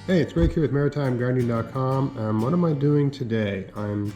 Hey, it's Greg here with MaritimeGardening.com. What am I doing today? I'm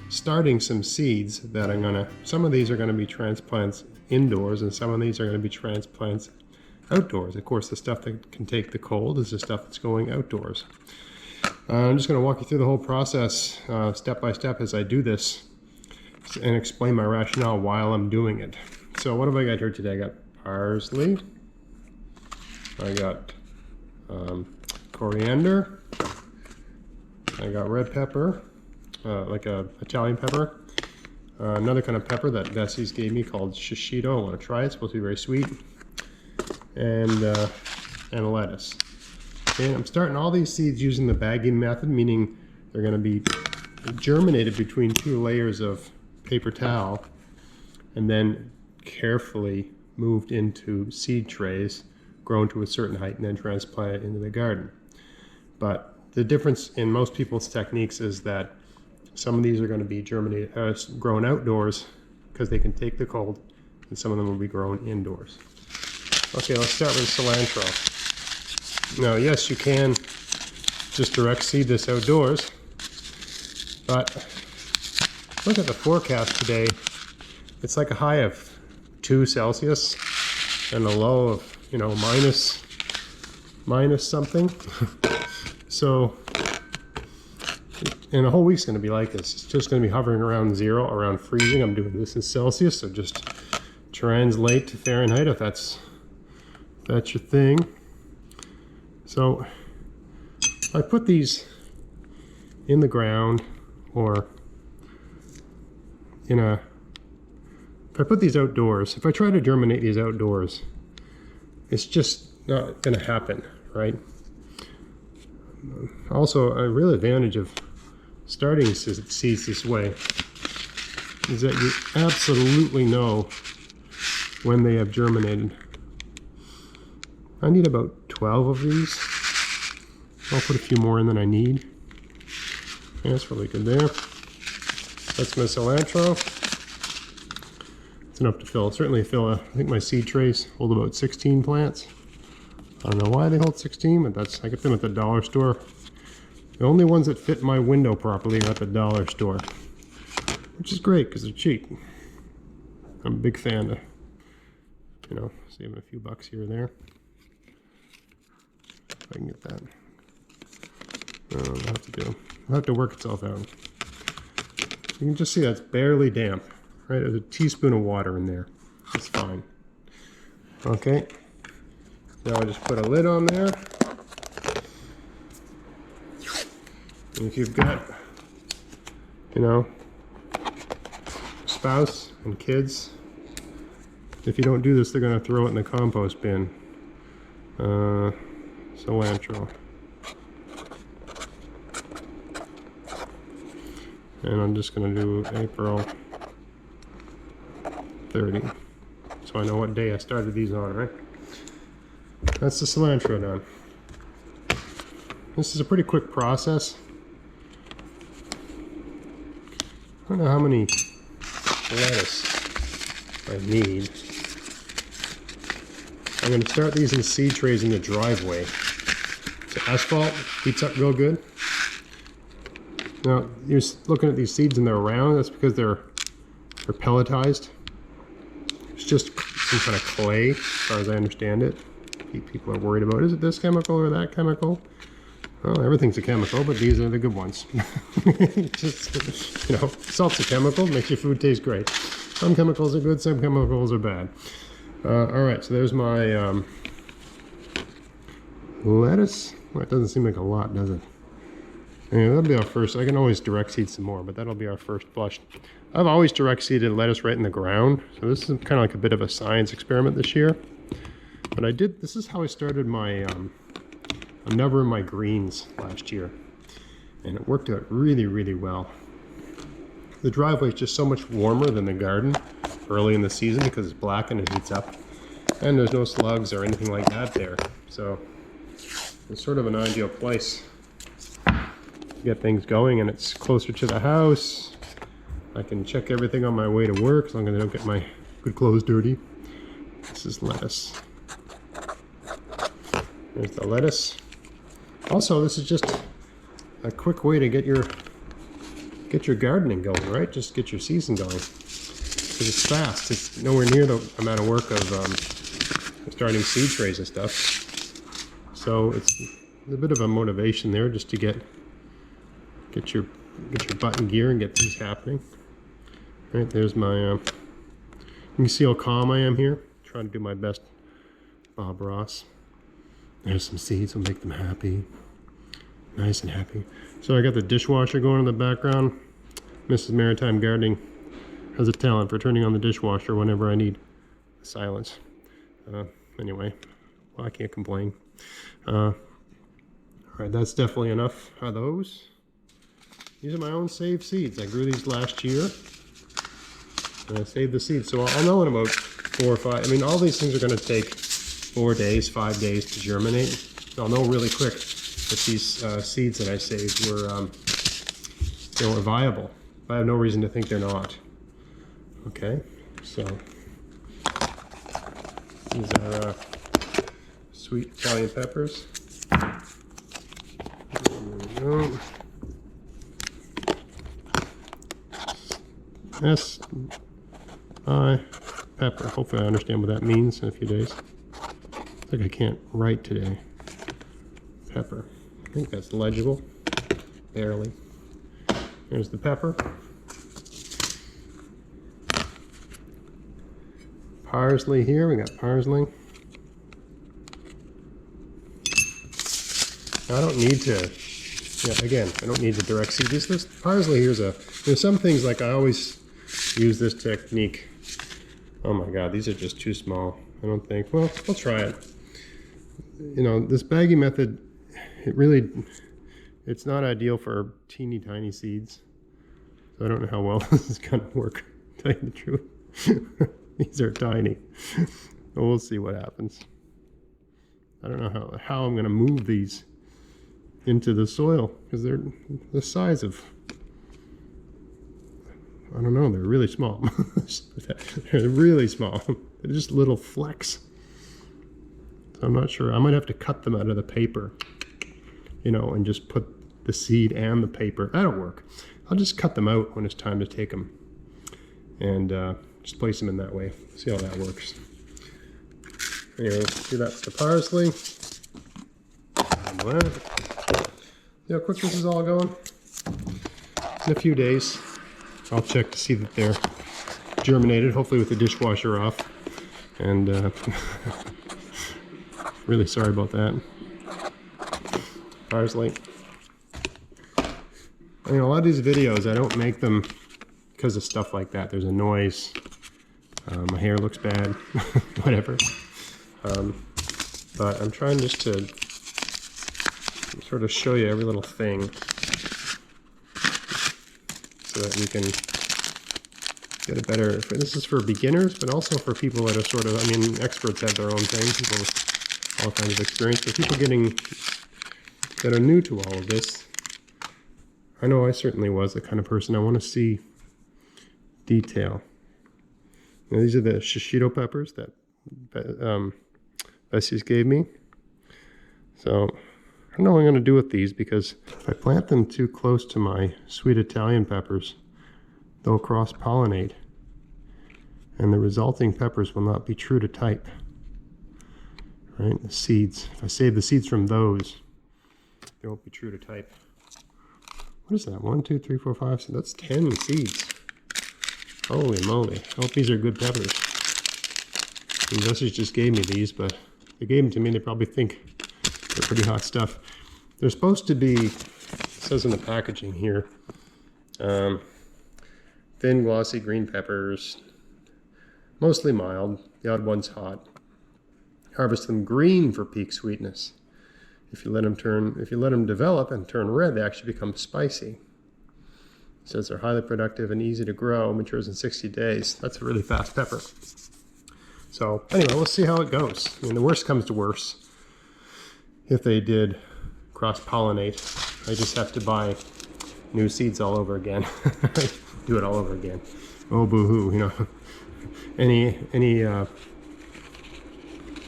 starting some seeds that some of these are gonna be transplants indoors and some of these are gonna be transplants outdoors. Of course, the stuff that can take the cold is the stuff that's going outdoors. I'm just gonna walk you through the whole process step by step as I do this and explain my rationale while I'm doing it. So what have I got here today? I got parsley, I got coriander, I got red pepper, like a Italian pepper, another kind of pepper that Bessie's gave me called Shishito. I want to try it. It's supposed to be very sweet, and lettuce. And I'm starting all these seeds using the bagging method, meaning they're going to be germinated between two layers of paper towel and then carefully moved into seed trays, grown to a certain height, and then transplanted into the garden. But the difference in most people's techniques is that some of these are going to be grown outdoors because they can take the cold, and some of them will be grown indoors. Okay, let's start with cilantro. Now, yes, you can just direct seed this outdoors, but look at the forecast today. It's like a high of 2 Celsius and a low of, minus something. So, and the whole week's going to be like this. It's just going to be hovering around 0, around freezing. I'm doing this in Celsius, so just translate to Fahrenheit if that's your thing. So, if I put these in the ground, or if I put these outdoors, if I try to germinate these outdoors, it's just not going to happen, right? Also, a real advantage of starting seeds this way is that you absolutely know when they have germinated. I need about 12 of these. I'll put a few more in than I need. Yeah, that's really good there. That's my cilantro. It's enough to certainly fill I think my seed trays hold about 16 plants. I don't know why they hold 16, but I get them at the dollar store. The only ones that fit my window properly are at the dollar store, which is great because they're cheap. I'm a big fan of, saving a few bucks here or there. If I can get that. It'll have to work itself out. You can just see that's barely damp, right? There's a teaspoon of water in there. It's fine. Okay. Now I just put a lid on there. And if you've got, spouse and kids, if you don't do this, they're going to throw it in the compost bin. Cilantro. And I'm just going to do April 30. So I know what day I started these on, right? That's the cilantro done. This is a pretty quick process. I don't know how many lettuce I need. I'm going to start these in seed trays in the driveway. So asphalt heats up real good. Now, you're looking at these seeds and they're round. That's because they're pelletized. It's just some kind of clay, as far as I understand it. People are worried about, is it this chemical or that chemical? Well, everything's a chemical, but these are the good ones. Just, salt's a chemical, makes your food taste great. Some chemicals are good, some chemicals are bad. All right, so there's my lettuce. Well, it doesn't seem like a lot, does it? Yeah, that'll be our first. I can always direct seed some more, but that'll be our first flush. I've always direct seeded lettuce right in the ground, so this is kind of like a bit of a science experiment this year. But this is how I started my a number of my greens last year, and it worked out really, really well. The driveway is just so much warmer than the garden early in the season because it's black and it heats up, and there's no slugs or anything like that there. So it's sort of an ideal place to get things going, and it's closer to the house. I can check everything on my way to work as long as I don't get my good clothes dirty. This is lettuce. There's the lettuce. Also, this is just a quick way to get your gardening going, right? Just get your season going. Because it's fast. It's nowhere near the amount of work of starting seed trays and stuff. So it's a bit of a motivation there, just to get your butt in gear and get things happening. Right, there's my. You can see how calm I am here. Trying to do my best, Bob Ross. There's some seeds. Will make them happy, nice and happy. So I got the dishwasher going in the background. Mrs. Maritime Gardening has a talent for turning on the dishwasher whenever I need silence. Anyway, well, I can't complain. All right, that's definitely enough of those. These are my own saved seeds. I grew these last year, and I saved the seeds. So I'll know in about 4 or 5. I mean, all these things are going to take 4 days, 5 days to germinate. So I'll know really quick that these seeds that I saved were viable. I have no reason to think they're not. Okay, so these are sweet Italian peppers. There we go. S-I pepper. Hopefully I understand what that means in a few days. It's like I can't write today. Pepper. I think that's legible. Barely. There's the pepper. Parsley here. We got parsley. I don't need to, again, I don't need to direct seed. This parsley here's there's some things like I always use this technique. Oh my God, these are just too small. I don't think, well, I'll try it. You know, this baggy method, it's not ideal for teeny tiny seeds. So I don't know how well this is gonna work, to tell you the truth. These are tiny. But we'll see what happens. I don't know how I'm gonna move these into the soil, because they're the size of, I don't know, they're really small. They're really small. They're just little flecks. So I'm not sure. I might have to cut them out of the paper, you know, and just put the seed and the paper. That'll work. I'll just cut them out when it's time to take them, and just place them in that way. See how that works. Anyway, see, that's the parsley. See how quick this is all going? In a few days, I'll check to see that they're germinated, hopefully with the dishwasher off. And really sorry about that. Parsley. I mean, a lot of these videos, I don't make them because of stuff like that. There's a noise. My hair looks bad. Whatever. But I'm trying just to sort of show you every little thing so that you can get a better, this is for beginners, but also for people that are sort of, I mean, experts have their own thing, people with all kinds of experience, but people that are new to all of this. I know I certainly was the kind of person, I want to see detail. Now, these are the Shishito peppers that Bessie's gave me. So I don't know what I'm going to do with these, because if I plant them too close to my sweet Italian peppers, they'll cross-pollinate, and the resulting peppers will not be true to type. Right? The seeds, if I save the seeds from those, they won't be true to type. What is that? 1, 2, 3, 4, 5, so that's 10 seeds. Holy moly. I hope these are good peppers. Investors just gave me these, but they gave them to me, they probably think they're pretty hot stuff. They're supposed to be, it says in the packaging here, thin, glossy green peppers, mostly mild, the odd one's hot. Harvest them green for peak sweetness. If you let them develop and turn red, they actually become spicy. It says they're highly productive and easy to grow, matures in 60 days. That's a really fast pepper. So anyway, we'll see how it goes. I mean, the worst comes to worst. If they did cross-pollinate, I just have to buy new seeds all over again. Do it all over again. Oh, boo-hoo, you know. Any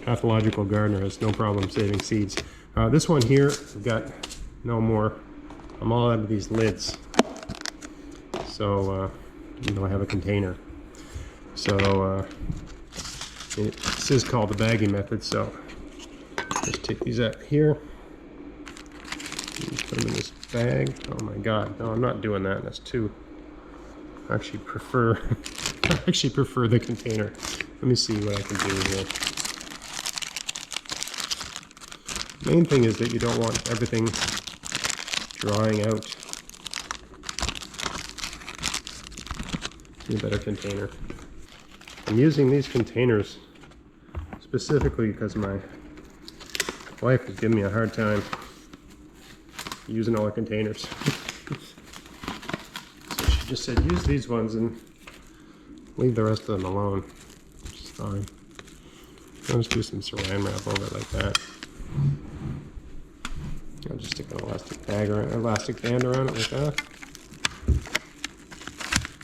pathological gardener has no problem saving seeds. This one here, I've got no more. I'm all out of these lids. So, even though I have a container. So, this is called the bagging method, so just take these out here. Put them in this bag. Oh my god, no, I'm not doing that. That's too... I actually prefer the container. Let me see what I can do here. Main thing is that you don't want everything drying out. Need a better container. I'm using these containers specifically because my wife is giving me a hard time using all the containers. So she just said use these ones and leave the rest of them alone, which is fine. I'll just do some saran wrap over it like that. I'll just stick an elastic band around it like that.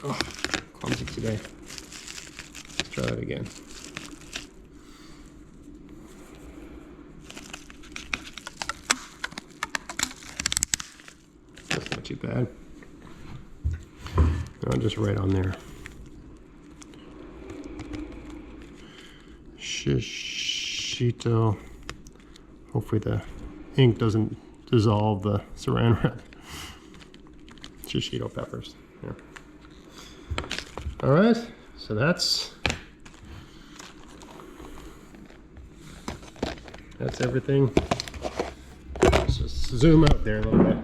Oh, clumsy today. Let's try that again. That's not too bad. No, just right on there. Shishito. Hopefully the ink doesn't dissolve the saran wrap. Shishito peppers. Yeah. All right, so that's everything. Let's just zoom out there a little bit.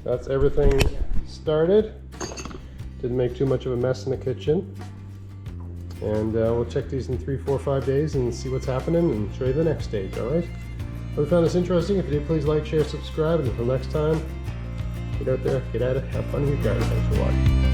That's everything started. Didn't make too much of a mess in the kitchen. And we'll check these in 3, 4, 5 days and see what's happening and show you the next stage, all right? Hope you found this interesting. If you did, please like, share, subscribe, and until next time, get out there, get at it, have fun in your garden. Thanks for watching.